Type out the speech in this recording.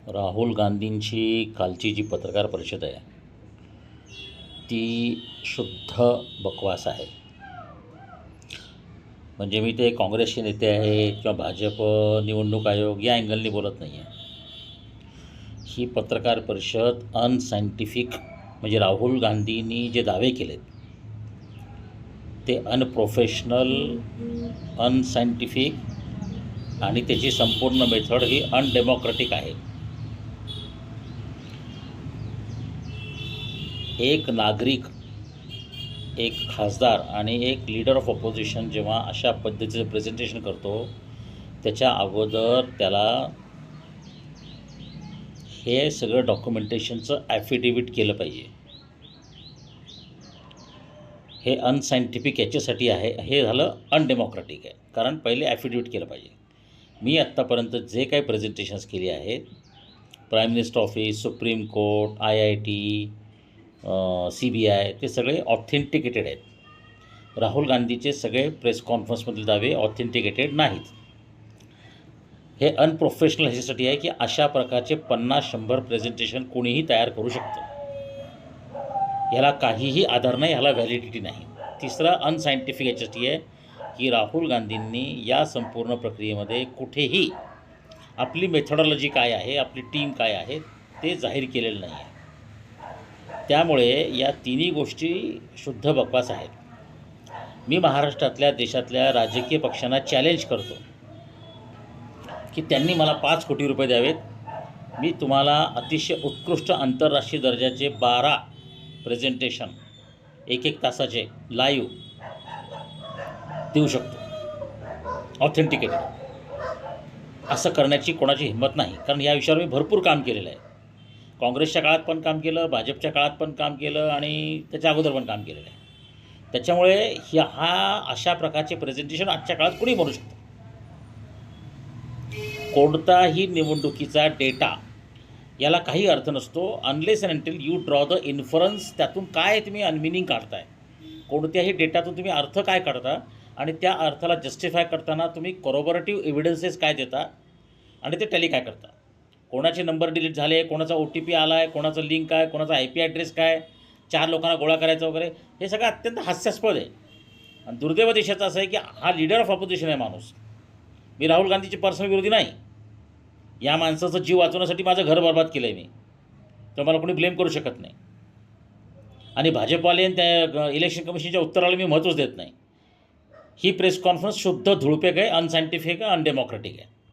राहुल गांधींची कालची जी पत्रकार परिषद आहे ती शुद्ध बकवास आहे. म्हणजे मी ते काँग्रेसचे नेते आहेत किंवा भाजप निवडणूक आयोग या अँगलनी बोलत नाही आहे. ही पत्रकार परिषद अनसायंटिफिक, म्हणजे राहुल गांधींनी जे दावे केलेत ते अनप्रोफेशनल, अनसायंटिफिक आणि त्याची संपूर्ण मेथड ही अनडेमोक्रॅटिक आहे. एक नागरिक, एक खासदार आणि एक लीडर ऑफ ऑपोजिशन जेव्हा अशा पद्धतीचं प्रेझेंटेशन करतो त्याच्या अगोदर त्याला हे सगळं डॉक्युमेंटेशनचं ॲफिडेविट केलं पाहिजे. हे अनसायंटिफिक याच्यासाठी आहे, हे झालं अनडेमोक्रॅटिक आहे. कारण पहिले ॲफिडेविट केलं पाहिजे. मी आत्तापर्यंत जे काही प्रेझेंटेशन्स केली आहेत, prime minister office, supreme court, IIT, CBI, ते सगळे ऑथेंटिकेटेड आहेत. राहुल गांधीचे सगळे प्रेस कॉन्फरन्समधील दावे ऑथेंटिकेटेड नाहीत. हे अनप्रोफेशनल ह्याच्यासाठी आहे की अशा प्रकारचे 50-100 प्रेझेंटेशन कोणीही तयार करू शकतं. ह्याला काहीही आधार नाही, ह्याला व्हॅलिडिटी नाही. तिसरा अनसायंटिफिक याच्यासाठी आहे की राहुल गांधींनी या संपूर्ण प्रक्रियेमध्ये कुठेही आपली मेथॉडॉलॉजी काय आहे, आपली टीम काय आहे ते जाहीर केलेलं नाही आहे. त्यामुळे या तिन्ही गोष्टी शुद्ध बकवास आहेत. मी महाराष्ट्रातल्या, देशातल्या राजकीय पक्षांना चॅलेंज करतो की त्यांनी मला 5 कोटी रुपये द्यावेत. मी तुम्हाला अतिशय उत्कृष्ट आंतरराष्ट्रीय दर्जाचे 12 प्रेझेंटेशन 1-1 तासाचे लाईव्ह देऊ शकतो, ऑथेंटिकेटेड. असं करण्याची कोणाची हिंमत नाही, कारण या विषयावर मी भरपूर काम केलेलं आहे. काँग्रेसच्या काळात पण काम केलं, भाजपच्या काळात पण काम केलं आणि त्याच्या अगोदर पण काम केलेलं आहे. त्याच्यामुळे अशा प्रकारचे प्रेझेंटेशन आजच्या काळात कुणी बनवू शकतं. कोणताही निवडणुकीचा डेटा याला काही अर्थ नसतो unless and until you draw the inference. त्यातून काय तुम्ही अनमिनिंग काढताय, कोणत्याही डेटातून तुम्ही अर्थ काय काढता आणि त्या अर्थाला जस्टिफाय करताना तुम्ही कॉरोबोरेटिव्ह एव्हिडन्सेस काय देता आणि ते टॅली काय करता. कोणाचे नंबर डिलीट झाले, कोणाचा OTP आला आहे, कोणाचं लिंक आहे, कोणाचा IP ॲड्रेस काय, 4 लोकांना गोळा करायचा वगैरे, हे सगळं अत्यंत हास्यास्पद आहे. आणि दुर्दैव देशाचं असं आहे की हा लीडर ऑफ ऑपोजिशन आहे माणूस. मी राहुल गांधीची पर्सनल विरोधी नाही. या माणसाचा जीव वाचवण्यासाठी माझं घर बरबाद केलं आहे मी, तर मला कोणी ब्लेम करू शकत नाही. आणि भाजपवाले त्या इलेक्शन कमिशनच्या उत्तराला मी महत्त्वच देत नाही. ही प्रेस कॉन्फरन्स शुद्ध धुळपेक आहे, अनसायंटिफिक आहे, अनडेमोक्रॅटिक आहे.